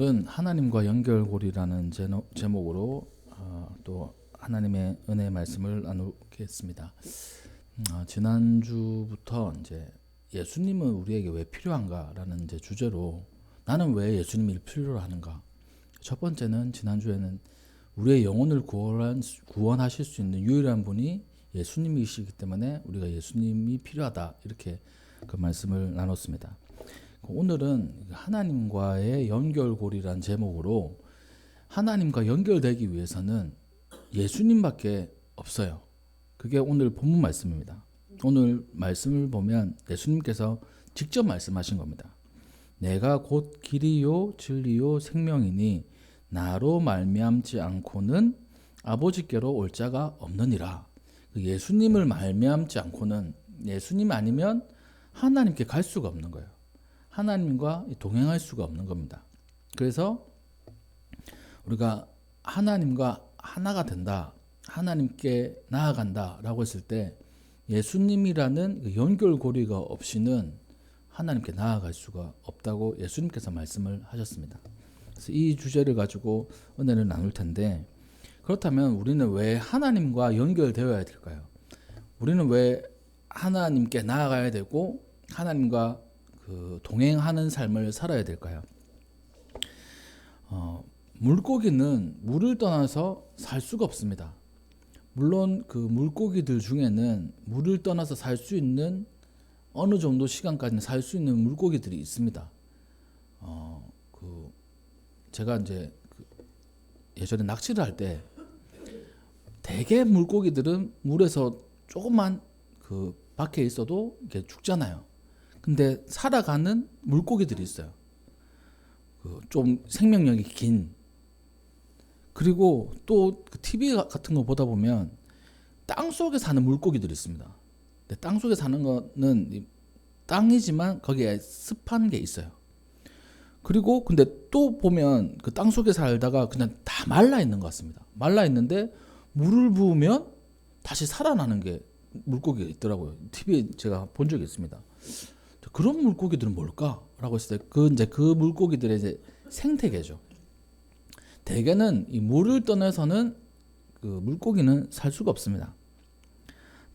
오늘은 하나님과 연결고리라는 제목으로 또 하나님의 은혜의 말씀을 나누겠습니다. 지난주부터 이제 예수님은 우리에게 왜 필요한가라는 이제 주제로 나는 왜 예수님이 필요로 하는가. 첫 번째는 지난주에는 우리의 영혼을 구원하실 수 있는 유일한 분이 예수님이시기 때문에 우리가 예수님이 필요하다, 이렇게 그 말씀을 나눴습니다. 오늘은 하나님과의 연결고리란 제목으로 하나님과 연결되기 위해서는 예수님밖에 없어요. 그게 오늘 본문 말씀입니다. 오늘 말씀을 보면 예수님께서 직접 말씀하신 겁니다. 내가 곧 길이요 진리요 생명이니 나로 말미암지 않고는 아버지께로 올 자가 없느니라. 예수님을 말미암지 않고는, 예수님 아니면 하나님께 갈 수가 없는 거예요. 하나님과 동행할 수가 없는 겁니다. 그래서 우리가 하나님과 하나가 된다, 하나님께 나아간다 라고 했을 때 예수님이라는 연결고리가 없이는 하나님께 나아갈 수가 없다고 예수님께서 말씀을 하셨습니다. 그래서 이 주제를 가지고 은혜를 나눌 텐데, 그렇다면 우리는 왜 하나님과 연결되어야 될까요? 우리는 왜 하나님께 나아가야 되고 하나님과 동행하는 삶을 살아야 될까요? 물고기는 물을 떠나서 살 수가 없습니다. 물론 그 물고기들 중에는 물을 떠나서 살 수 있는, 어느 정도 시간까지는 살 수 있는 물고기들이 있습니다. 제가 이제 예전에 낚시를 할 때 대개 물고기들은 물에서 조금만 밖에 있어도 이렇게 죽잖아요. 근데 살아가는 물고기들이 있어요. 좀 생명력이 긴. 그리고 또 TV 같은 거 보다 보면 땅 속에 사는 물고기들이 있습니다. 근데 땅 속에 사는 거는 땅이지만 거기에 습한 게 있어요. 그리고 근데 또 보면 그 땅 속에 살다가 그냥 다 말라 있는 것 같습니다. 말라 있는데 물을 부으면 다시 살아나는 게 물고기가 있더라고요. TV에 제가 본 적이 있습니다. 그런 물고기들은 뭘까라고 했을 때 그 물고기들의 이제 생태계죠. 대개는 이 물을 떠나서는 그 물고기는 살 수가 없습니다.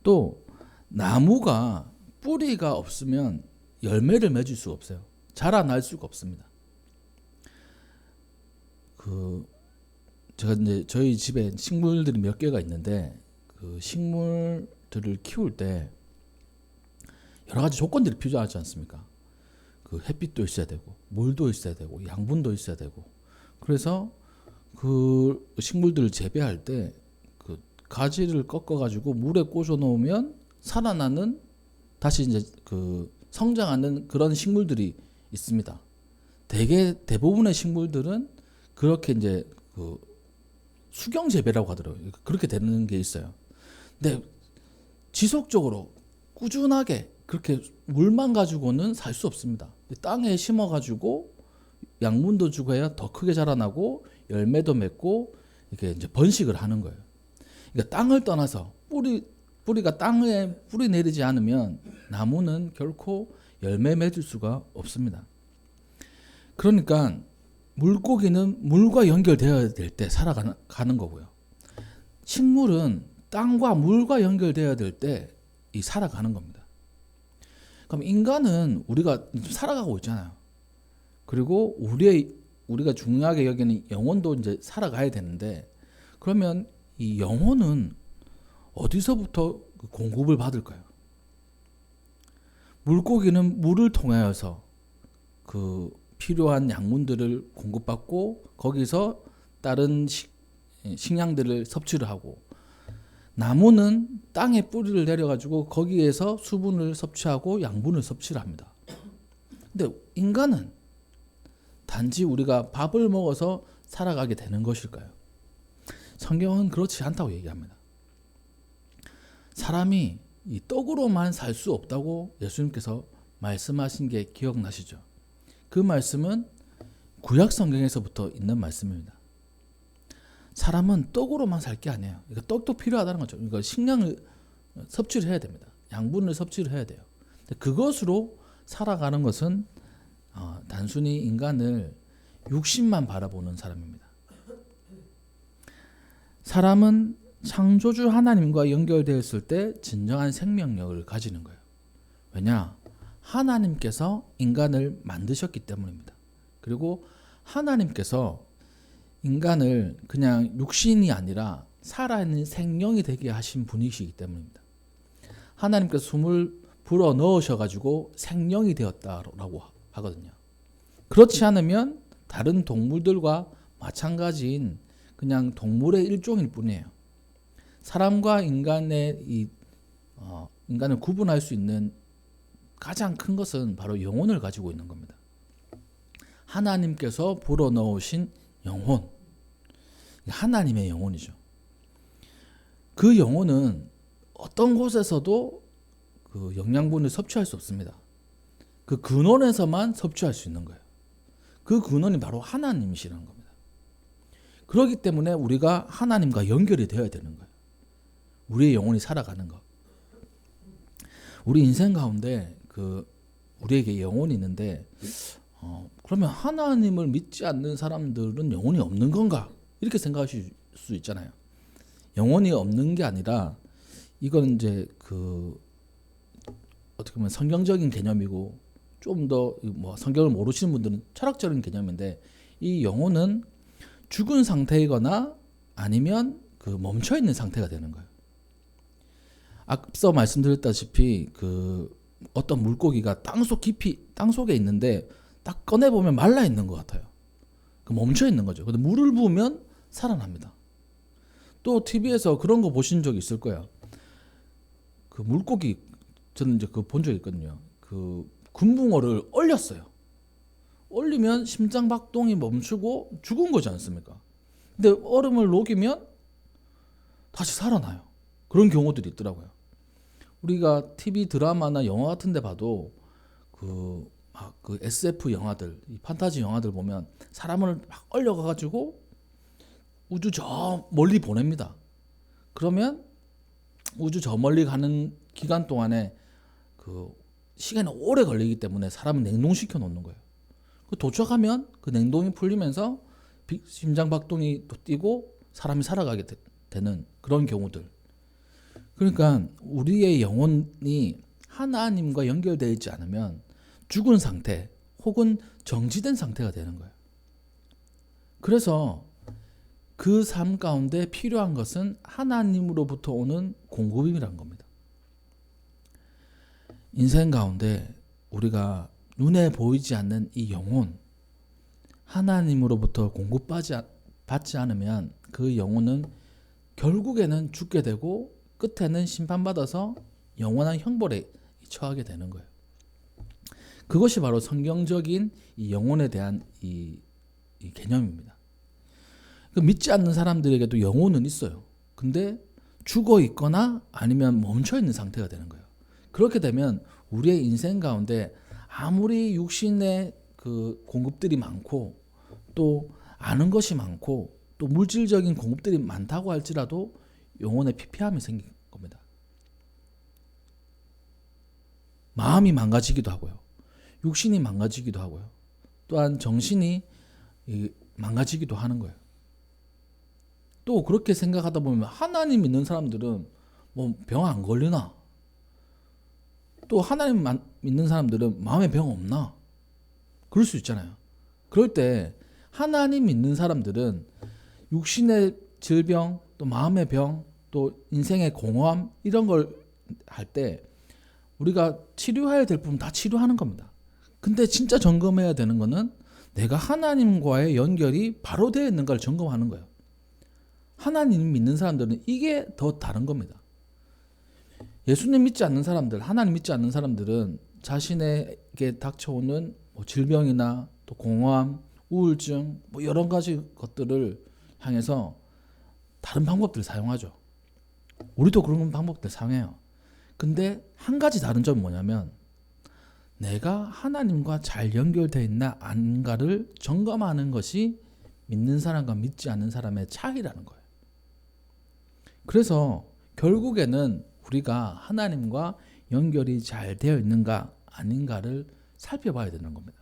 또 나무가 뿌리가 없으면 열매를 맺을 수가 없어요. 자라날 수가 없습니다. 제가 이제 저희 집에 식물들이 몇 개가 있는데 그 식물들을 키울 때 여러 가지 조건들이 필요하지 않습니까? 그 햇빛도 있어야 되고, 물도 있어야 되고, 양분도 있어야 되고. 그래서 그 식물들을 재배할 때 그 가지를 꺾어가지고 물에 꽂아 놓으면 살아나는, 다시 이제 성장하는 그런 식물들이 있습니다. 대부분의 식물들은 그렇게 이제 수경 재배라고 하더라고요. 그렇게 되는 게 있어요. 근데 지속적으로 꾸준하게 그렇게 물만 가지고는 살 수 없습니다. 땅에 심어가지고 양분도 주고 해야 더 크게 자라나고 열매도 맺고 이렇게 이제 번식을 하는 거예요. 그러니까 땅을 떠나서 뿌리가 땅에 뿌리 내리지 않으면 나무는 결코 열매 맺을 수가 없습니다. 그러니까 물고기는 물과 연결되어야 될 때 살아가는 거고요. 식물은 땅과 물과 연결되어야 될 때 살아가는 겁니다. 그럼 인간은 우리가 살아가고 있잖아요. 그리고 우리가 중요하게 여기는 영혼도 이제 살아가야 되는데, 그러면 이 영혼은 어디서부터 공급을 받을까요? 물고기는 물을 통하여서 필요한 양분들을 공급받고 거기서 다른 식량들을 섭취를 하고, 나무는 땅에 뿌리를 내려가지고 거기에서 수분을 섭취하고 양분을 섭취를 합니다. 근데 인간은 단지 우리가 밥을 먹어서 살아가게 되는 것일까요? 성경은 그렇지 않다고 얘기합니다. 사람이 이 떡으로만 살 수 없다고 예수님께서 말씀하신 게 기억나시죠? 그 말씀은 구약 성경에서부터 있는 말씀입니다. 사람은 떡으로만 살 게 아니에요. 그러니까 떡도 필요하다는 거죠. 그러니까 식량을 섭취를 해야 됩니다. 양분을 섭취를 해야 돼요. 그것으로 살아가는 것은 단순히 인간을 육신만 바라보는 사람입니다. 사람은 창조주 하나님과 연결되었을 때 진정한 생명력을 가지는 거예요. 왜냐? 하나님께서 인간을 만드셨기 때문입니다. 그리고 하나님께서 인간을 그냥 육신이 아니라 살아있는 생명이 되게 하신 분이시기 때문입니다. 하나님께서 숨을 불어 넣으셔가지고 생명이 되었다라고 하거든요. 그렇지 않으면 다른 동물들과 마찬가지인 그냥 동물의 일종일 뿐이에요. 사람과 인간의 인간을 구분할 수 있는 가장 큰 것은 바로 영혼을 가지고 있는 겁니다. 하나님께서 불어넣으신 영혼, 하나님의 영혼이죠. 그 영혼은 어떤 곳에서도 그 영양분을 섭취할 수 없습니다. 그 근원에서만 섭취할 수 있는 거예요. 그 근원이 바로 하나님이시라는 겁니다. 그렇기 때문에 우리가 하나님과 연결이 되어야 되는 거예요. 우리의 영혼이 살아가는 것. 우리 인생 가운데 우리에게 영혼이 있는데 그러면 하나님을 믿지 않는 사람들은 영혼이 없는 건가? 이렇게 생각하실 수 있잖아요. 영혼이 없는 게 아니라 이건 이제 어떻게 보면 성경적인 개념이고 좀 더 성경을 모르시는 분들은 철학적인 개념인데 이 영혼은 죽은 상태이거나 아니면 멈춰 있는 상태가 되는 거예요. 앞서 말씀드렸다시피 어떤 물고기가 땅 속에 있는데 딱 꺼내 보면 말라 있는 것 같아요. 멈춰 있는 거죠. 근데 물을 부으면 살아납니다. 또 TV에서 그런 거 보신 적 있을 거예요. 물고기 저는 이제 본 적이 있거든요. 금붕어를 얼렸어요. 얼리면 심장 박동이 멈추고 죽은 거지 않습니까? 근데 얼음을 녹이면 다시 살아나요. 그런 경우들이 있더라고요. 우리가 TV 드라마나 영화 같은 데 봐도 SF 영화들, 판타지 영화들 보면 사람을 막 얼려가지고 우주 저 멀리 보냅니다. 그러면 우주 저 멀리 가는 기간 동안에 시간이 오래 걸리기 때문에 사람을 냉동시켜 놓는 거예요. 도착하면 그 냉동이 풀리면서 심장 박동이 또 뛰고 사람이 살아가게 되는 그런 경우들. 그러니까 우리의 영혼이 하나님과 연결되어 있지 않으면 죽은 상태 혹은 정지된 상태가 되는 거예요. 그래서 그 삶 가운데 필요한 것은 하나님으로부터 오는 공급이라는 겁니다. 인생 가운데 우리가 눈에 보이지 않는 이 영혼, 하나님으로부터 공급받지 않으면 그 영혼은 결국에는 죽게 되고 끝에는 심판받아서 영원한 형벌에 처하게 되는 거예요. 그것이 바로 성경적인 이 영혼에 대한 이 개념입니다. 믿지 않는 사람들에게도 영혼은 있어요. 근데 죽어 있거나 아니면 멈춰 있는 상태가 되는 거예요. 그렇게 되면 우리의 인생 가운데 아무리 육신의 공급들이 많고 또 아는 것이 많고 또 물질적인 공급들이 많다고 할지라도 영혼에 피폐함이 생긴 겁니다. 마음이 망가지기도 하고요. 육신이 망가지기도 하고요. 또한 정신이 망가지기도 하는 거예요. 또 그렇게 생각하다 보면 하나님 믿는 사람들은 병 안 걸리나? 또 하나님 믿는 사람들은 마음에 병 없나? 그럴 수 있잖아요. 그럴 때 하나님 믿는 사람들은 육신의 질병, 또 마음의 병, 또 인생의 공허함 이런 걸 할 때 우리가 치료해야 될 부분 다 치료하는 겁니다. 근데 진짜 점검해야 되는 거는 내가 하나님과의 연결이 바로 되어 있는가를 점검하는 거예요. 하나님 믿는 사람들은 이게 더 다른 겁니다. 예수님 믿지 않는 사람들, 하나님 믿지 않는 사람들은 자신에게 닥쳐오는 질병이나 또 공허함, 우울증 여러 가지 것들을 향해서 다른 방법들을 사용하죠. 우리도 그런 방법들 사용해요. 근데 한 가지 다른 점은 뭐냐면 내가 하나님과 잘 연결되어 있나 아닌가를 점검하는 것이 믿는 사람과 믿지 않는 사람의 차이라는 거예요. 그래서 결국에는 우리가 하나님과 연결이 잘 되어 있는가 아닌가를 살펴봐야 되는 겁니다.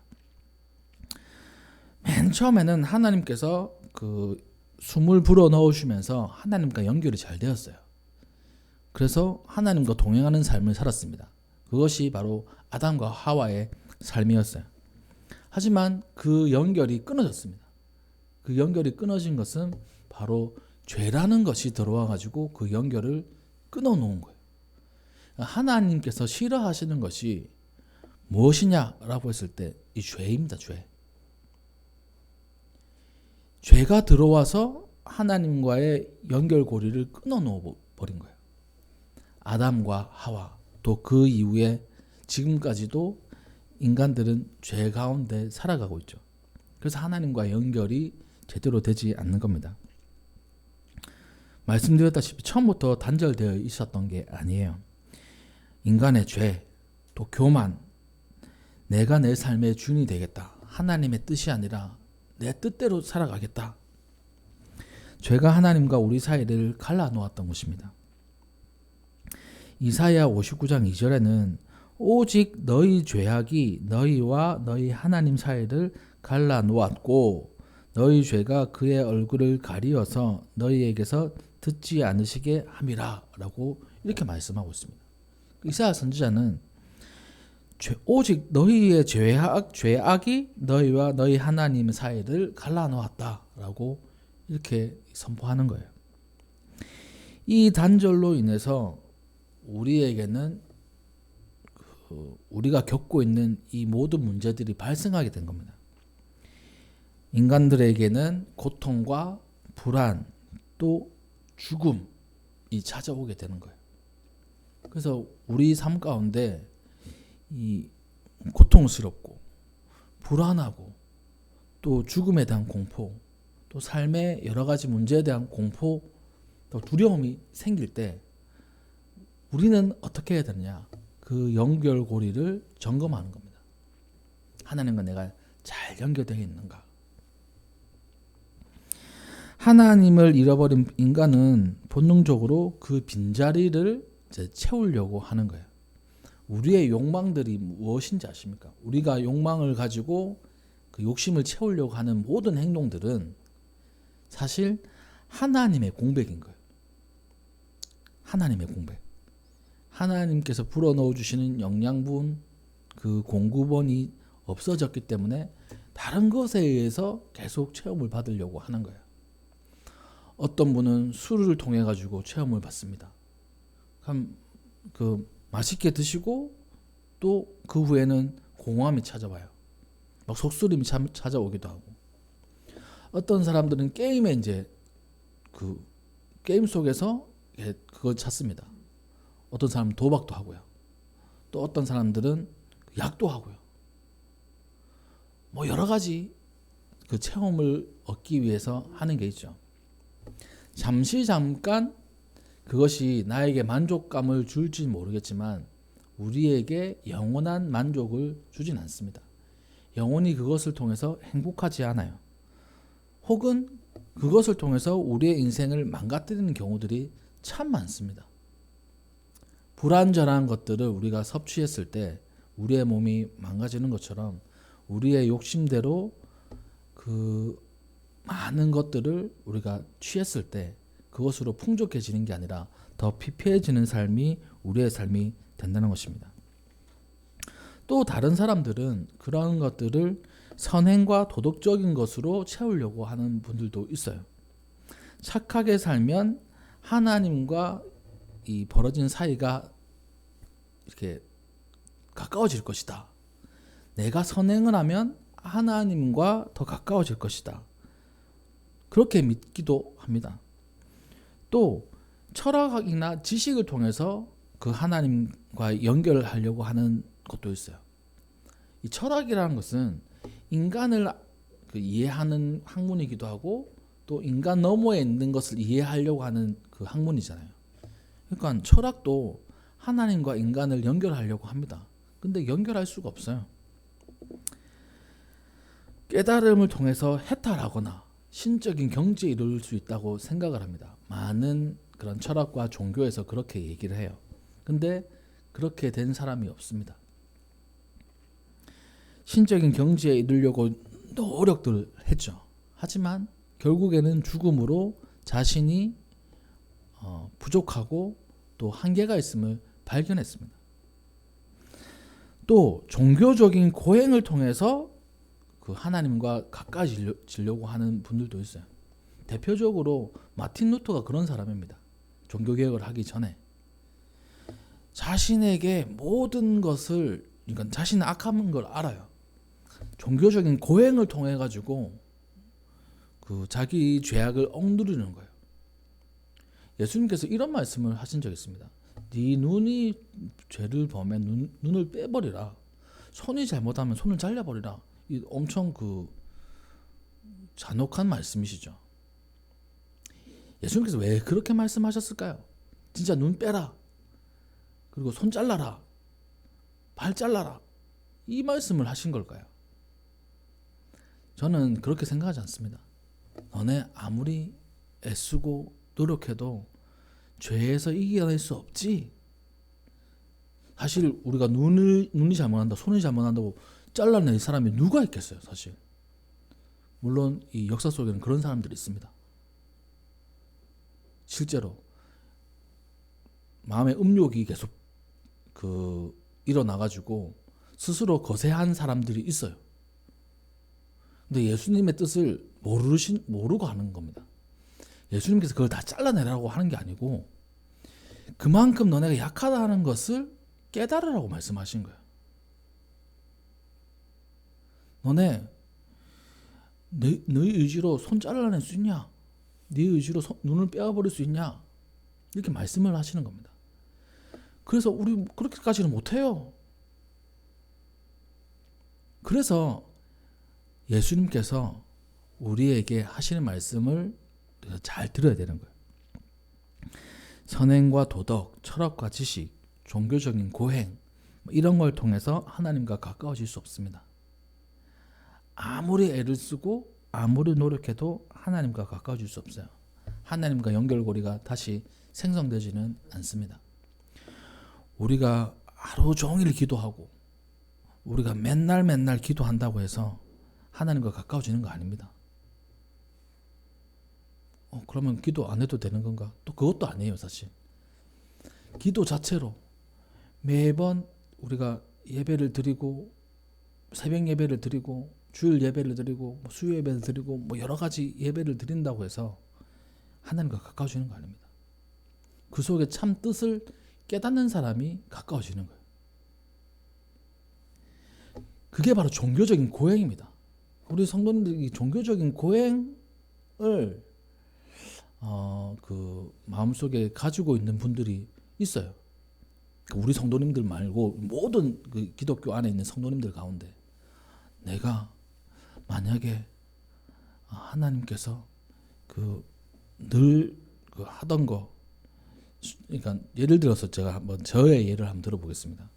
맨 처음에는 하나님께서 그 숨을 불어 넣으시면서 하나님과 연결이 잘 되었어요. 그래서 하나님과 동행하는 삶을 살았습니다. 그것이 바로 아담과 하와의 삶이었어요. 하지만 그 연결이 끊어졌습니다. 그 연결이 끊어진 것은 바로 죄라는 것이 들어와 가지고 그 연결을 끊어 놓은 거예요. 하나님께서 싫어하시는 것이 무엇이냐라고 했을 때 이 죄입니다. 죄. 죄가 들어와서 하나님과의 연결고리를 끊어 놓아 버린 거예요. 아담과 하와, 또 그 이후에 지금까지도 인간들은 죄 가운데 살아가고 있죠. 그래서 하나님과 연결이 제대로 되지 않는 겁니다. 말씀드렸다시피 처음부터 단절되어 있었던 게 아니에요. 인간의 죄, 또 교만, 내가 내 삶의 주인이 되겠다. 하나님의 뜻이 아니라 내 뜻대로 살아가겠다. 죄가 하나님과 우리 사이를 갈라놓았던 것입니다. 이사야 59장 2절에는 오직 너희 죄악이 너희와 너희 하나님 사이를 갈라놓았고 너희 죄가 그의 얼굴을 가리어서 너희에게서 듣지 않으시게 함이라 라고 이렇게 말씀하고 있습니다. 이사야 선지자는 오직 너희의 죄악이 너희와 너희 하나님 사이를 갈라놓았다 라고 이렇게 선포하는 거예요. 이 단절로 인해서 우리에게는 우리가 겪고 있는 이 모든 문제들이 발생하게 된 겁니다. 인간들에게는 고통과 불안 또 죽음이 찾아오게 되는 거예요. 그래서 우리 삶 가운데 이 고통스럽고 불안하고 또 죽음에 대한 공포, 또 삶의 여러 가지 문제에 대한 공포, 또 두려움이 생길 때 우리는 어떻게 해야 되느냐? 그 연결고리를 점검하는 겁니다. 하나님과 내가 잘 연결되어 있는가? 하나님을 잃어버린 인간은 본능적으로 그 빈자리를 이제 채우려고 하는 거예요. 우리의 욕망들이 무엇인지 아십니까? 우리가 욕망을 가지고 그 욕심을 채우려고 하는 모든 행동들은 사실 하나님의 공백인 거예요. 하나님의 공백. 하나님께서 불어넣어 주시는 영양분, 그 공급원이 없어졌기 때문에 다른 것에 의해서 계속 체험을 받으려고 하는 거예요. 어떤 분은 술을 통해 가지고 체험을 받습니다. 그럼 그 맛있게 드시고 또 그 후에는 공허함이 찾아와요. 막 속쓰림이 찾아오기도 하고. 어떤 사람들은 게임에 이제 그 게임 속에서 그걸 찾습니다. 어떤 사람은 도박도 하고요. 또 어떤 사람들은 약도 하고요. 뭐 여러 가지 그 체험을 얻기 위해서 하는 게 있죠. 잠깐 그것이 나에게 만족감을 줄지 모르겠지만 우리에게 영원한 만족을 주진 않습니다. 영원히 그것을 통해서 행복하지 않아요. 혹은 그것을 통해서 우리의 인생을 망가뜨리는 경우들이 참 많습니다. 불완전한 것들을 우리가 섭취했을 때 우리의 몸이 망가지는 것처럼 우리의 욕심대로 그 많은 것들을 우리가 취했을 때 그것으로 풍족해지는 게 아니라 더 피폐해지는 삶이 우리의 삶이 된다는 것입니다. 또 다른 사람들은 그런 것들을 선행과 도덕적인 것으로 채우려고 하는 분들도 있어요. 착하게 살면 하나님과 이 벌어진 사이가 이렇게 가까워질 것이다. 내가 선행을 하면 하나님과 더 가까워질 것이다. 그렇게 믿기도 합니다. 또 철학이나 지식을 통해서 그 하나님과 연결하려고 하는 것도 있어요. 이 철학이라는 것은 인간을 이해하는 학문이기도 하고 또 인간 너머에 있는 것을 이해하려고 하는 그 학문이잖아요. 그러니까 철학도 하나님과 인간을 연결하려고 합니다. 근데 연결할 수가 없어요. 깨달음을 통해서 해탈하거나 신적인 경지에 이룰 수 있다고 생각을 합니다. 많은 그런 철학과 종교에서 그렇게 얘기를 해요. 근데 그렇게 된 사람이 없습니다. 신적인 경지에 이르려고 노력들을 했죠. 하지만 결국에는 죽음으로 자신이 부족하고 또 한계가 있음을 발견했습니다. 또 종교적인 고행을 통해서 그 하나님과 가까워지려고 하는 분들도 있어요. 대표적으로 마틴 루터가 그런 사람입니다. 종교개혁을 하기 전에 자신에게 모든 것을, 그러니까 자신은 악한 걸 알아요. 종교적인 고행을 통해 가지고 그 자기 죄악을 억누르는 거예요. 예수님께서 이런 말씀을 하신 적이 있습니다. 네 눈이 죄를 범하면 눈을 빼버리라. 손이 잘못하면 손을 잘라버리라. 이 엄청 그 잔혹한 말씀이시죠. 예수님께서 왜 그렇게 말씀하셨을까요? 진짜 눈 빼라. 그리고 손 잘라라. 발 잘라라. 이 말씀을 하신 걸까요? 저는 그렇게 생각하지 않습니다. 너네 아무리 애쓰고 노력해도 죄에서 이겨낼 수 없지. 사실 우리가 눈이 잘못한다, 손이 잘못한다고 잘라낼 사람이 누가 있겠어요, 사실. 물론 이 역사 속에는 그런 사람들이 있습니다. 실제로 마음의 음욕이 계속 일어나가지고 스스로 거세한 사람들이 있어요. 근데 예수님의 뜻을 모르고 하는 겁니다. 예수님께서 그걸 다 잘라내라고 하는 게 아니고 그만큼 너네가 약하다는 것을 깨달으라고 말씀하신 거예요. 너네 너희 의지로 손 잘라낼 수 있냐? 네 의지로 눈을 빼어버릴 수 있냐? 이렇게 말씀을 하시는 겁니다. 그래서 우리 그렇게까지는 못해요. 그래서 예수님께서 우리에게 하시는 말씀을 잘 들어야 되는 거예요. 선행과 도덕, 철학과 지식, 종교적인 고행 이런 걸 통해서 하나님과 가까워질 수 없습니다. 아무리 애를 쓰고 아무리 노력해도 하나님과 가까워질 수 없어요. 하나님과 연결고리가 다시 생성되지는 않습니다. 우리가 하루 종일 기도하고 우리가 맨날 기도한다고 해서 하나님과 가까워지는 거 아닙니다. 그러면 기도 안 해도 되는 건가? 또 그것도 아니에요, 사실. 기도 자체로 매번 우리가 예배를 드리고 새벽 예배를 드리고 주일 예배를 드리고 수요 예배를 드리고 여러 가지 예배를 드린다고 해서 하나님과 가까워지는 거 아닙니다. 그 속에 참 뜻을 깨닫는 사람이 가까워지는 거예요. 그게 바로 종교적인 고행입니다. 우리 성도님들이 종교적인 고행을 그 마음속에 가지고 있는 분들이 있어요. 우리 성도님들 말고 모든 그 기독교 안에 있는 성도님들 가운데 내가 만약에 하나님께서 늘 하던 거, 그러니까 예를 들어서 제가 한번 저의 예를 한번 들어보겠습니다.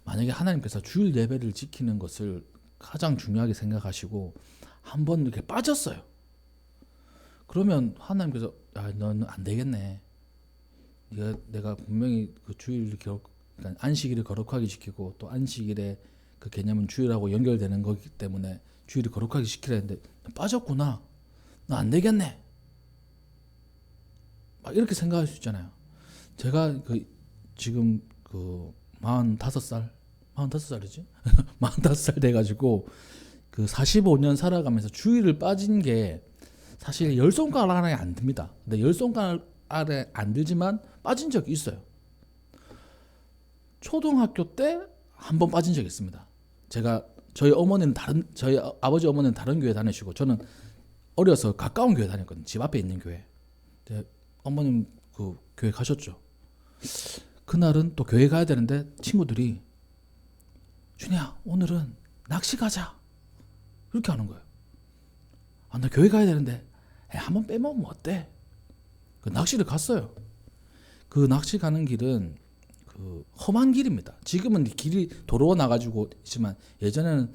만약에 하나님께서 주일 예배를 지키는 것을 가장 중요하게 생각하시고 한번 이렇게 빠졌어요. 그러면 하나님께서 너는 안 되겠네. 내가 분명히 그 주일 그러니까 안식일을 거룩하게 지키고 또 안식일에 그 개념은 주일하고 연결되는 거기 때문에 주일을 거룩하게 지키라 했는데 빠졌구나. 너 안 되겠네. 막 이렇게 생각할 수 있잖아요. 제가 지금 45살이지? 45살 돼가지고 45년 살아가면서 주일을 빠진 게 사실 10손가락 안에 안 듭니다. 근데 10손가락 안에 안 들지만 빠진 적이 있어요. 초등학교 때 한 번 빠진 적이 있습니다. 저희 아버지 어머니는 다른 교회 다니시고 저는 어려서 가까운 교회 다녔거든요. 집 앞에 있는 교회. 어머님 그 교회 가셨죠. 그날은 또 교회 가야 되는데 친구들이 준이야 오늘은 낚시 가자 이렇게 하는 거예요. 나 교회 가야 되는데 한번 빼먹으면 어때? 그 낚시를 갔어요. 그 낚시 가는 길은 험한 길입니다. 지금은 길이 도로가 나가지고 있지만 예전에는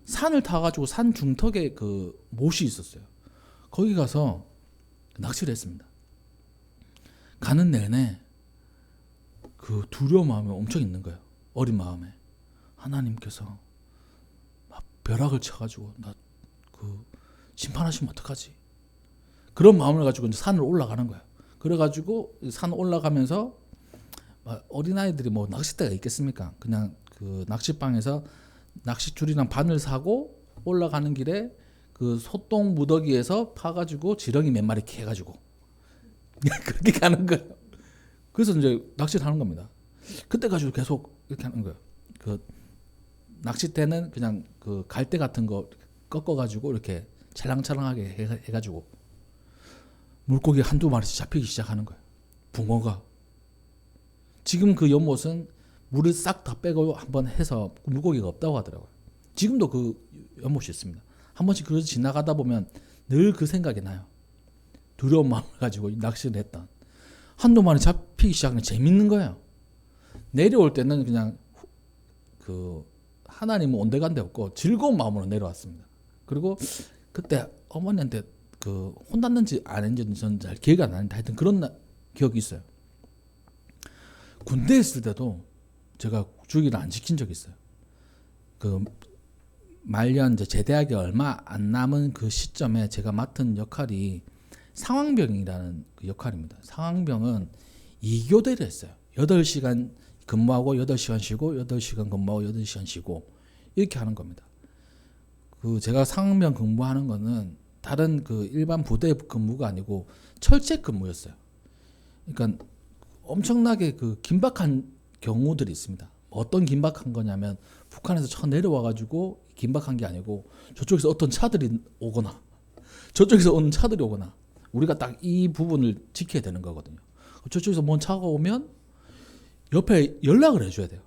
산을 타가지고 산 중턱에 못이 있었어요. 거기 가서 낚시를 했습니다. 가는 내내 두려운 마음이 엄청 있는 거예요. 어린 마음에. 하나님께서 막 벼락을 쳐가지고 나 심판하시면 어떡하지? 그런 마음을 가지고 이제 산을 올라가는 거예요. 그래가지고 산 올라가면서 어린아이들이 뭐 낚싯대가 있겠습니까? 그냥 그 낚시방에서 낚싯줄이랑 바늘 사고 올라가는 길에 그 소똥 무더기에서 파가지고 지렁이 몇 마리 캐가지고 그렇게 가는 거예요. 그래서 이제 낚시를 하는 겁니다. 그때 가지고 계속 이렇게 하는 거예요. 그 낚싯대는 그냥 그 갈대 같은 거 꺾어가지고 이렇게 찰랑찰랑하게 해가지고 물고기 한두 마리씩 잡히기 시작하는 거예요. 붕어가. 지금 그 연못은 물을 싹 다 빼고 한번 해서 물고기가 없다고 하더라고요. 지금도 그 연못이 있습니다. 한 번씩 그래서 지나가다 보면 늘 그 생각이 나요. 두려운 마음을 가지고 낚시를 했던. 한두 마리 잡히기 시작하면 재밌는 거예요. 내려올 때는 그냥 그 하나님은 온데간데 없고 즐거운 마음으로 내려왔습니다. 그리고 그때 어머니한테 그 혼났는지 안 했는지 저는 잘 기억이 안 나는데 하여튼 그런 기억이 있어요. 군대에 있을 때도 제가 주기를 안 지킨 적이 있어요. 그 말년 이제 제대하기 얼마 안 남은 그 시점에 제가 맡은 역할이 상황병이라는 그 역할입니다. 상황병은 2교대를 했어요. 8시간 근무하고 8시간 쉬고 8시간 근무하고 8시간 쉬고 이렇게 하는 겁니다. 그 제가 상황병 근무하는 거는 다른 그 일반 부대 근무가 아니고 철제 근무였어요. 그러니까 엄청나게 그 긴박한 경우들이 있습니다. 어떤 긴박한 거냐면 북한에서 쳐 내려와 가지고 긴박한 게 아니고 저쪽에서 어떤 차들이 오거나 저쪽에서 오는 차들이 오거나 우리가 딱 이 부분을 지켜야 되는 거거든요. 저쪽에서 뭔 차가 오면 옆에 연락을 해줘야 돼요.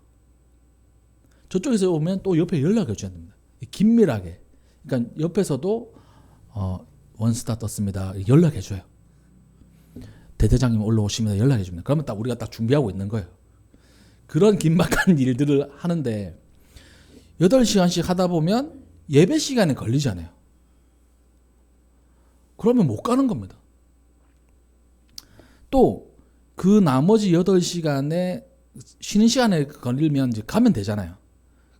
저쪽에서 오면 또 옆에 연락해 줘야 됩니다. 긴밀하게. 그러니까 옆에서도 원스타 떴습니다. 연락해 줘요. 대대장님 올라오시면 연락해 줍니다. 그러면 딱 우리가 딱 준비하고 있는 거예요. 그런 긴박한 일들을 하는데 8시간씩 하다 보면 예배 시간에 걸리잖아요. 그러면 못 가는 겁니다. 또 그 나머지 8시간에 쉬는 시간에 걸리면 이제 가면 되잖아요.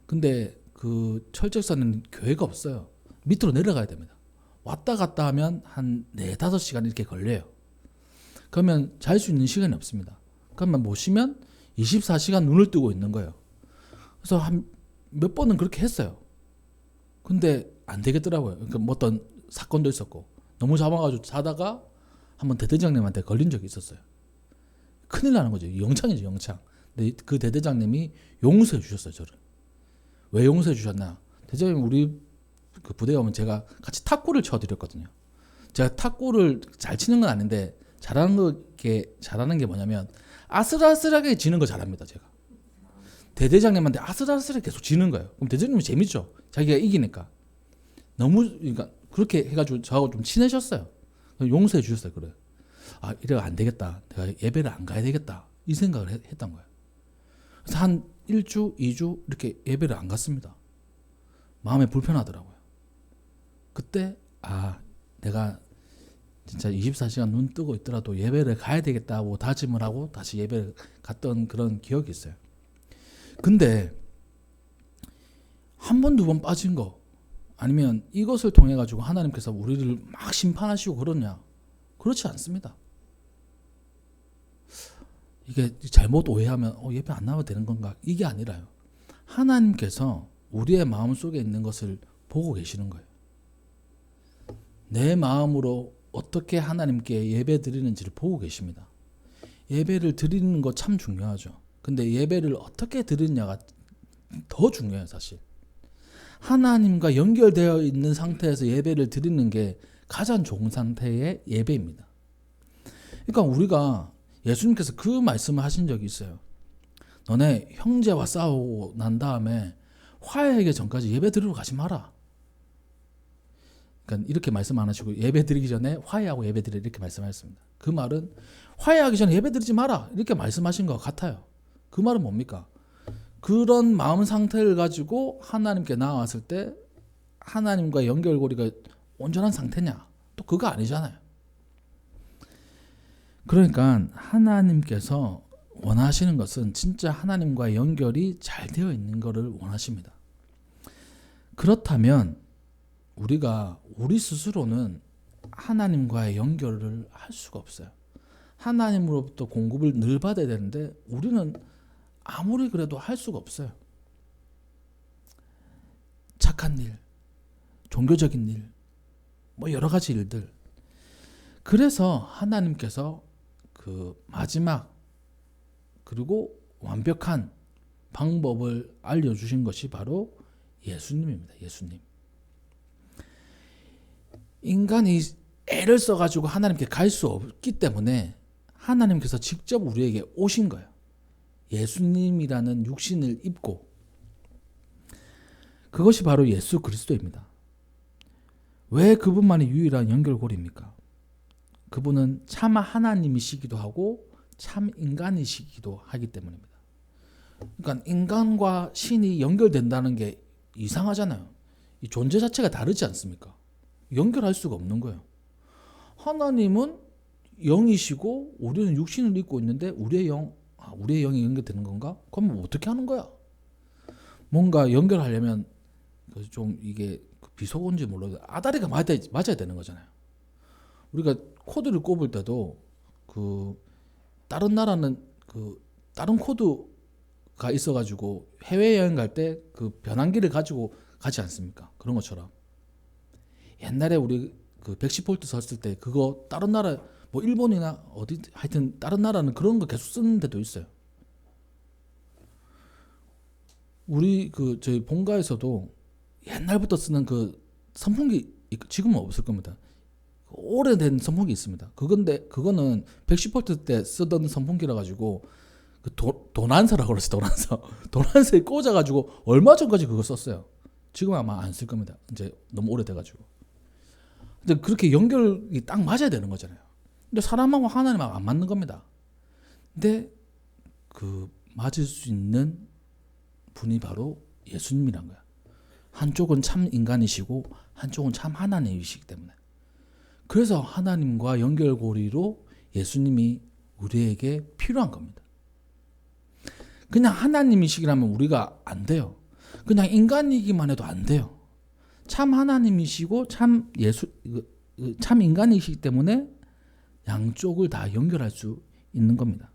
근데 그 철책선은 교회가 없어요. 밑으로 내려가야 됩니다. 왔다 갔다 하면 한 4-5시간 이렇게 걸려요. 그러면 잘 수 있는 시간이 없습니다. 그러면 못 쉬면 24시간 눈을 뜨고 있는 거예요. 그래서 한 몇 번은 그렇게 했어요. 근데 안 되겠더라고요. 그러니까 뭐 어떤 사건도 있었고 너무 잡아가지고 자다가 한번 대대장님한테 걸린 적이 있었어요. 큰일 나는 거죠. 영창이죠, 영창. 근데 그 대대장님이 용서해 주셨어요, 저를. 왜 용서해 주셨나? 대대장님 우리 그 부대에 오면 제가 같이 탁구를 쳐드렸거든요. 제가 탁구를 잘 치는 건 아닌데 잘하는 게 뭐냐면 아슬아슬하게 지는 거 잘합니다, 제가. 대대장님한테 아슬아슬하게 계속 지는 거예요. 그럼 대대장님이 재밌죠. 자기가 이기니까. 너무 그러니까 그렇게 해가지고 저하고 좀 친해졌어요. 용서해 주셨어요. 그래. 아 이래가 안 되겠다. 내가 예배를 안 가야 되겠다. 이 생각을 했던 거예요. 그래서 한 1주, 2주 이렇게 예배를 안 갔습니다. 마음이 불편하더라고요. 그때 내가 진짜 24시간 눈 뜨고 있더라도 예배를 가야 되겠다고 다짐을 하고 다시 예배를 갔던 그런 기억이 있어요. 근데 한 번, 두 번 빠진 거 아니면 이것을 통해 가지고 하나님께서 우리를 막 심판하시고 그러냐? 그렇지 않습니다. 이게 잘못 오해하면 예배 안 나와도 되는 건가? 이게 아니라요. 하나님께서 우리의 마음속에 있는 것을 보고 계시는 거예요. 내 마음으로 어떻게 하나님께 예배 드리는지를 보고 계십니다. 예배를 드리는 거 참 중요하죠. 근데 예배를 어떻게 드리느냐가 더 중요해요, 사실. 하나님과 연결되어 있는 상태에서 예배를 드리는 게 가장 좋은 상태의 예배입니다. 그러니까 우리가 예수님께서 그 말씀을 하신 적이 있어요. 너네 형제와 싸우고 난 다음에 화해하기 전까지 예배 드리러 가지 마라. 그러니까 이렇게 말씀 안 하시고 예배 드리기 전에 화해하고 예배 드리라 이렇게 말씀하셨습니다. 그 말은 화해하기 전에 예배 드리지 마라 이렇게 말씀하신 것 같아요. 그 말은 뭡니까? 그런 마음 상태를 가지고 하나님께 나왔을 때 하나님과 연결고리가 온전한 상태냐? 또 그거 아니잖아요. 그러니까 하나님께서 원하시는 것은 진짜 하나님과 연결이 잘 되어 있는 것을 원하십니다. 그렇다면 우리가 우리 스스로는 하나님과의 연결을 할 수가 없어요. 하나님으로부터 공급을 늘 받아야 되는데 우리는 아무리 그래도 할 수가 없어요. 착한 일, 종교적인 일, 뭐 여러 가지 일들. 그래서 하나님께서 그 마지막 그리고 완벽한 방법을 알려주신 것이 바로 예수님입니다. 예수님. 인간이 애를 써가지고 하나님께 갈 수 없기 때문에 하나님께서 직접 우리에게 오신 거예요. 예수님이라는 육신을 입고. 그것이 바로 예수 그리스도입니다. 왜 그분만이 유일한 연결고리입니까? 그분은 참 하나님이시기도 하고 참 인간이시기도 하기 때문입니다. 그러니까 인간과 신이 연결된다는 게 이상하잖아요. 이 존재 자체가 다르지 않습니까? 연결할 수가 없는 거예요. 하나님은 영이시고 우리는 육신을 입고 있는데 우리의 영이 연결되는 건가? 그럼 어떻게 하는 거야? 뭔가 연결하려면 좀 이게 비속어인지 몰라도 아다리가 맞아야 되는 거잖아요. 우리가 코드를 꼽을 때도 그 다른 나라는 그 다른 코드가 있어가지고 해외 여행 갈 때 그 변환기를 가지고 가지 않습니까? 그런 것처럼 옛날에 우리 그 110V 썼을 때 그거 다른 나라 뭐 일본이나 어디 하여튼 다른 나라는 그런 거 계속 쓰는 데도 있어요. 우리 그 저희 본가에서도 옛날부터 쓰는 그 선풍기 지금은 없을 겁니다. 오래된 선풍기 있습니다. 그거는 110V 때 쓰던 선풍기라 가지고 그 도난사라고 그러지. 도난사에 꽂아가지고 얼마 전까지 그거 썼어요. 지금 아마 안 쓸 겁니다. 이제 너무 오래돼가지고. 근데 그렇게 연결이 딱 맞아야 되는 거잖아요. 근데 사람하고 하나님하고 안 맞는 겁니다. 근데 그 맞을 수 있는 분이 바로 예수님이란 거야. 한쪽은 참 인간이시고 한쪽은 참 하나님이시기 때문에. 그래서 하나님과 연결고리로 예수님이 우리에게 필요한 겁니다. 그냥 하나님이시기라면 우리가 안 돼요. 그냥 인간이기만 해도 안 돼요. 참 하나님이시고 참 인간이시기 때문에 양쪽을 다 연결할 수 있는 겁니다.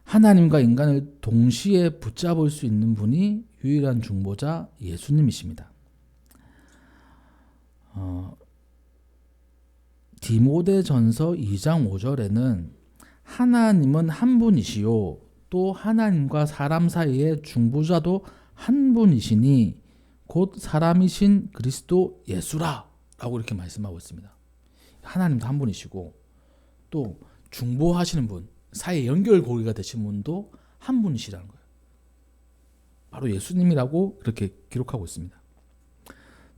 하나님과 인간을 동시에 붙잡을 수 있는 분이 유일한 중보자 예수님이십니다. 디모데전서 2장 5절에는 하나님은 한 분이시요 또 하나님과 사람 사이의 중보자도 한 분이시니 곧 사람이신 그리스도 예수라 라고 이렇게 말씀하고 있습니다. 하나님도 한 분이시고 또 중보하시는 분, 사이의 연결고리가 되신 분도 한 분이시라는 거예요. 바로 예수님이라고 이렇게 기록하고 있습니다.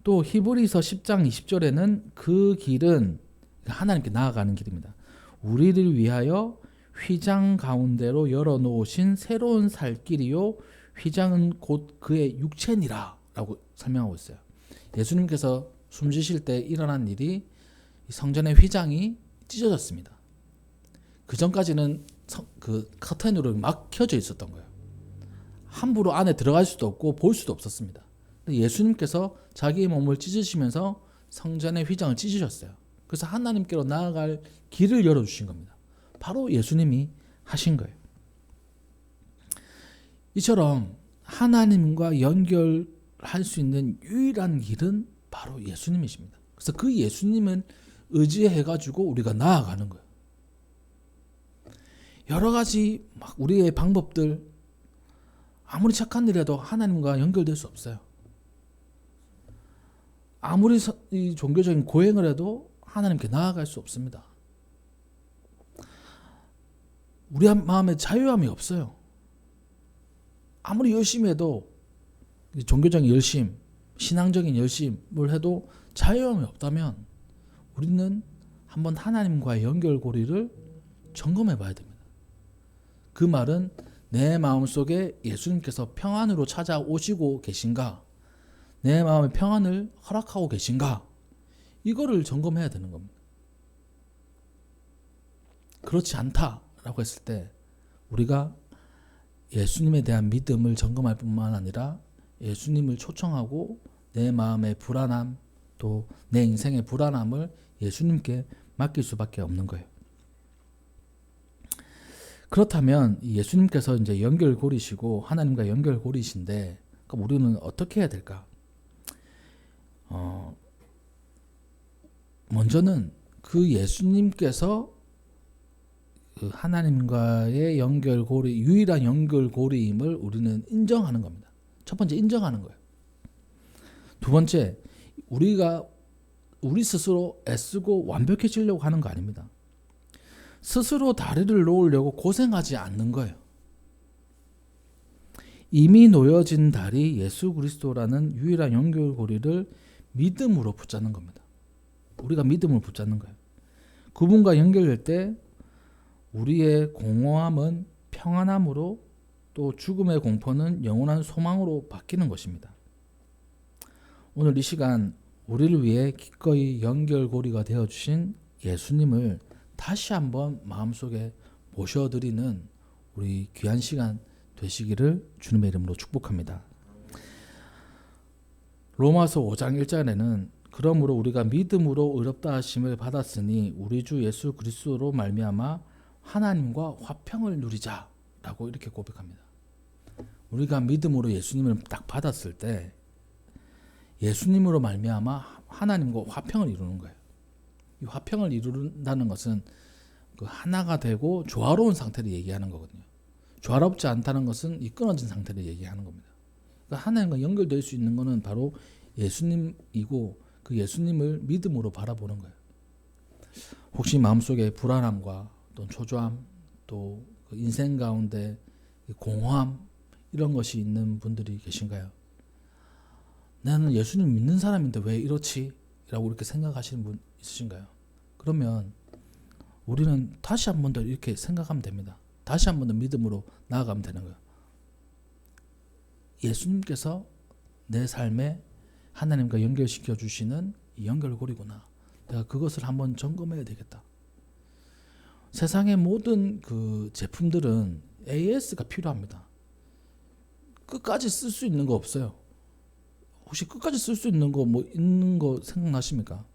또 히브리서 10장 20절에는 그 길은 하나님께 나아가는 길입니다. 우리를 위하여 휘장 가운데로 열어놓으신 새로운 살 길이요 휘장은 곧 그의 육체니라 라고 설명하고 있어요. 예수님께서 숨지실 때 일어난 일이 성전의 휘장이 찢어졌습니다. 그 전까지는 그 커튼으로 막 켜져 있었던 거예요. 함부로 안에 들어갈 수도 없고 볼 수도 없었습니다. 예수님께서 자기의 몸을 찢으시면서 성전의 휘장을 찢으셨어요. 그래서 하나님께로 나아갈 길을 열어주신 겁니다. 바로 예수님이 하신 거예요. 이처럼 하나님과 연결할 수 있는 유일한 길은 바로 예수님이십니다. 그래서 그 예수님을 의지해가지고 우리가 나아가는 거예요. 여러 가지 막 우리의 방법들 아무리 착한 일해도 하나님과 연결될 수 없어요. 아무리 이 종교적인 고행을 해도 하나님께 나아갈 수 없습니다. 우리 마음에 자유함이 없어요. 아무리 열심히 해도 종교적인 열심, 신앙적인 열심을 해도 자유함이 없다면 우리는 한번 하나님과의 연결고리를 점검해 봐야 됩니다. 그 말은 내 마음속에 예수님께서 평안으로 찾아오시고 계신가? 내 마음의 평안을 허락하고 계신가? 이거를 점검해야 되는 겁니다. 그렇지 않다라고 했을 때 우리가 예수님에 대한 믿음을 점검할 뿐만 아니라 예수님을 초청하고 내 마음의 불안함, 또 내 인생의 불안함을 예수님께 맡길 수밖에 없는 거예요. 그렇다면 예수님께서 이제 연결고리시고 하나님과 연결고리신데 그럼 우리는 어떻게 해야 될까? 먼저는 그 예수님께서 그 하나님과의 연결고리, 유일한 연결고리임을 우리는 인정하는 겁니다. 첫 번째 인정하는 거예요. 두 번째, 우리가 우리 스스로 애쓰고 완벽해지려고 하는 거 아닙니다. 스스로 다리를 놓으려고 고생하지 않는 거예요. 이미 놓여진 다리 예수 그리스도라는 유일한 연결고리를 믿음으로 붙잡는 겁니다. 우리가 믿음을 붙잡는 거예요. 그분과 연결될 때 우리의 공허함은 평안함으로, 또 죽음의 공포는 영원한 소망으로 바뀌는 것입니다. 오늘 이 시간 우리를 위해 기꺼이 연결고리가 되어주신 예수님을 다시 한번 마음속에 모셔드리는 우리 귀한 시간 되시기를 주님의 이름으로 축복합니다. 로마서 5장 1절에는 그러므로 우리가 믿음으로 의롭다 하심을 받았으니 우리 주 예수 그리스도로 말미암아 하나님과 화평을 누리자라고 이렇게 고백합니다. 우리가 믿음으로 예수님을 딱 받았을 때 예수님으로 말미암아 하나님과 화평을 이루는 거예요. 이 화평을 이룬다는 것은 그 하나가 되고 조화로운 상태를 얘기하는 거거든요. 조화롭지 않다는 것은 이 끊어진 상태를 얘기하는 겁니다. 그러니까 하나님과 연결될 수 있는 것은 바로 예수님이고 그 예수님을 믿음으로 바라보는 거예요. 혹시 마음속에 불안함과 또 초조함, 또 그 인생 가운데 공허함 이런 것이 있는 분들이 계신가요? 나는 예수님 믿는 사람인데 왜 이렇지? 라고 이렇게 생각하시는 분 있으신가요? 그러면 우리는 다시 한 번 더 이렇게 생각하면 됩니다. 다시 한 번 더 믿음으로 나아가면 되는 거예요. 예수님께서 내 삶에 하나님과 연결시켜 주시는 이 연결고리구나. 내가 그것을 한번 점검해야 되겠다. 세상의 모든 그 제품들은 AS가 필요합니다. 끝까지 쓸 수 있는 거 없어요. 혹시 끝까지 쓸 수 있는 거 뭐 있는 거 생각나십니까?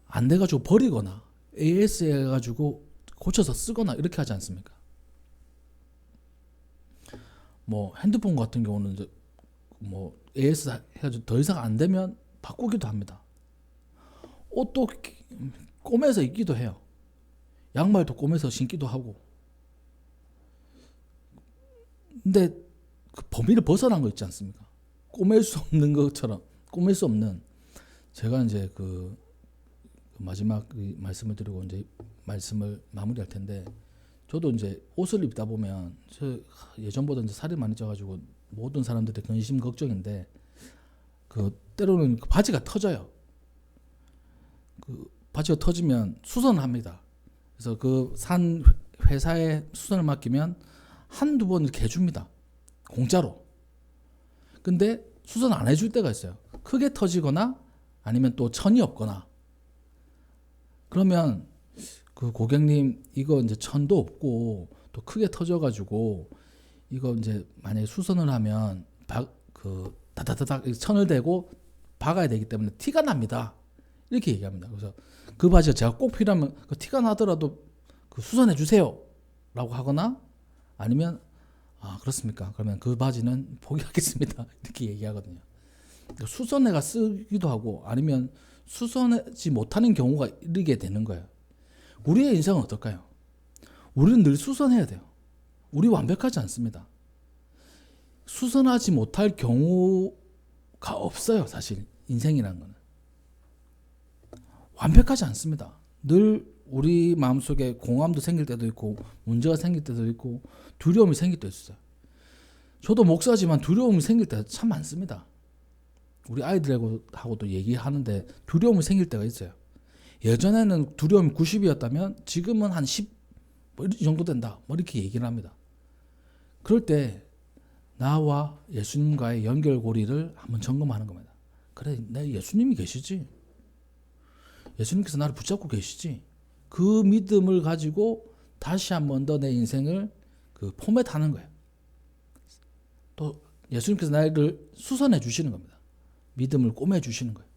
안 돼가지고 버리거나 AS 해가지고 고쳐서 쓰거나 이렇게 하지 않습니까? 뭐 핸드폰 같은 경우는 이제 뭐 AS 해가지고 더 이상 안 되면 바꾸기도 합니다. 옷도 꼬매서 입기도 해요. 양말도 꼬매서 신기도 하고. 근데 그 범위를 벗어난 거 있지 않습니까? 꼬맬 수 없는 것처럼, 꼬맬 수 없는. 제가 이제 그 마지막 말씀을 드리고 이제 말씀을 마무리할 텐데, 저도 이제 옷을 입다 보면 저 예전보다 이제 살이 많이 쪄가지고 모든 사람들의 근심 걱정인데, 그 때로는 그 바지가 터져요. 그 바지가 터지면 수선을 합니다. 그래서 그 산 회사에 수선을 맡기면 한두 번 이렇게 해줍니다. 공짜로. 근데 수선 안 해줄 때가 있어요. 크게 터지거나 아니면 또 천이 없거나. 그러면 그 고객님 이거 이제 천도 없고 또 크게 터져가지고 이거 이제 만약에 수선을 하면 그 다다다닥 천을 대고 박아야 되기 때문에 티가 납니다. 이렇게 얘기합니다. 그래서 그 바지가 제가 꼭 필요하면 그 티가 나더라도 그 수선해 주세요 라고 하거나, 아니면 아 그렇습니까? 그러면 그 바지는 포기하겠습니다. 이렇게 얘기하거든요. 수선해가 쓰기도 하고 아니면 수선하지 못하는 경우가 이르게 되는 거예요. 우리의 인생은 어떨까요? 우리는 늘 수선해야 돼요. 우리 완벽하지 않습니다. 수선하지 못할 경우가 없어요. 사실 인생이라는 거는 완벽하지 않습니다. 늘 우리 마음속에 공허함도 생길 때도 있고 문제가 생길 때도 있고 두려움이 생길 때도 있어요. 저도 목사지만 두려움이 생길 때가 참 많습니다. 우리 아이들하고도 얘기하는데 두려움이 생길 때가 있어요. 예전에는 두려움이 90이었다면 지금은 한 10, 뭐 이 정도 된다. 뭐 이렇게 얘기를 합니다. 그럴 때 나와 예수님과의 연결고리를 한번 점검하는 겁니다. 그래, 내 예수님이 계시지. 예수님께서 나를 붙잡고 계시지. 그 믿음을 가지고 다시 한번 더 내 인생을 그 포맷하는 거예요. 또 예수님께서 나를 수선해 주시는 겁니다. 믿음을 꼬매 주시는 거예요.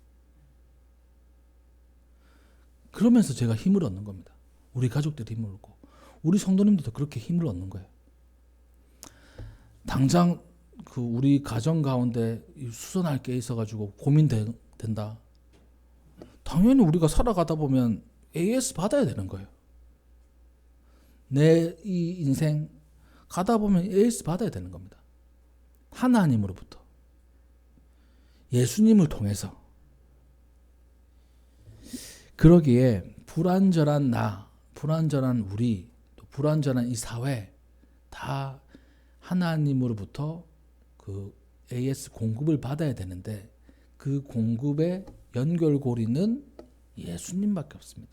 그러면서 제가 힘을 얻는 겁니다. 우리 가족들이 힘을 얻고 우리 성도님들도 그렇게 힘을 얻는 거예요. 당장 그 우리 가정 가운데 수선할 게 있어가지고 고민된다. 당연히 우리가 살아가다 보면 AS 받아야 되는 거예요. 내 이 인생 가다 보면 AS 받아야 되는 겁니다. 하나님으로부터, 예수님을 통해서. 그러기에 불완전한 나, 불완전한 우리, 또 불완전한 이 사회 다 하나님으로부터 그 AS 공급을 받아야 되는데 그 공급의 연결고리는 예수님밖에 없습니다.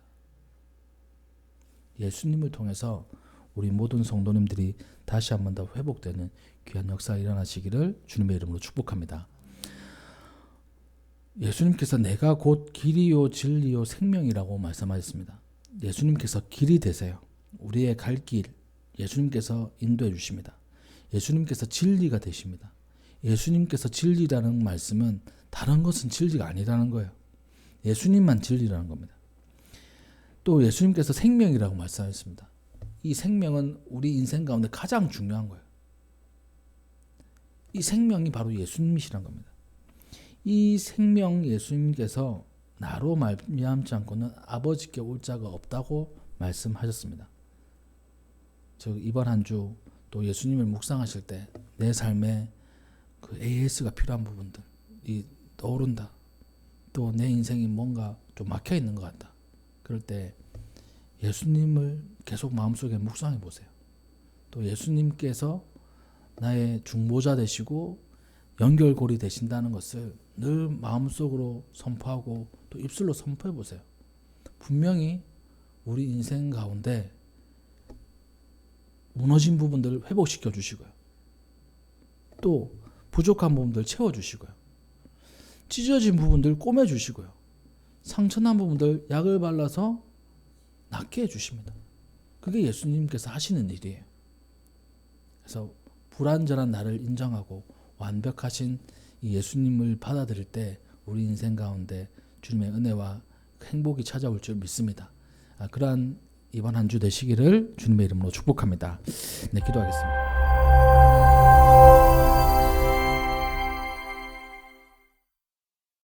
예수님을 통해서 우리 모든 성도님들이 다시 한 번 더 회복되는 귀한 역사가 일어나시기를 주님의 이름으로 축복합니다. 예수님께서 내가 곧 길이요 진리요 생명이라고 말씀하셨습니다. 예수님께서 길이 되세요. 우리의 갈 길 예수님께서 인도해 주십니다. 예수님께서 진리가 되십니다. 예수님께서 진리라는 말씀은 다른 것은 진리가 아니라는 거예요. 예수님만 진리라는 겁니다. 또 예수님께서 생명이라고 말씀하셨습니다. 이 생명은 우리 인생 가운데 가장 중요한 거예요. 이 생명이 바로 예수님이시란 겁니다. 이 생명 예수님께서 나로 말미암지 않고는 아버지께 올 자가 없다고 말씀하셨습니다. 즉 이번 한 주 또 예수님을 묵상하실 때 내 삶에 그 AS가 필요한 부분들이 떠오른다. 또 내 인생이 뭔가 좀 막혀 있는 것 같다. 그럴 때 예수님을 계속 마음속에 묵상해 보세요. 또 예수님께서 나의 중보자 되시고 연결고리 되신다는 것을 늘 마음속으로 선포하고 또 입술로 선포해 보세요. 분명히 우리 인생 가운데 무너진 부분들을 회복시켜 주시고요. 또 부족한 부분들 채워주시고요. 찢어진 부분들 꼬매주시고요. 상처난 부분들 약을 발라서 낫게 해주십니다. 그게 예수님께서 하시는 일이에요. 그래서 불완전한 나를 인정하고 완벽하신 이 예수님을 받아들일 때 우리 인생 가운데 주님의 은혜와 행복이 찾아올 줄 믿습니다. 그러한 이번 한 주 되시기를 주님의 이름으로 축복합니다. 네, 기도하겠습니다.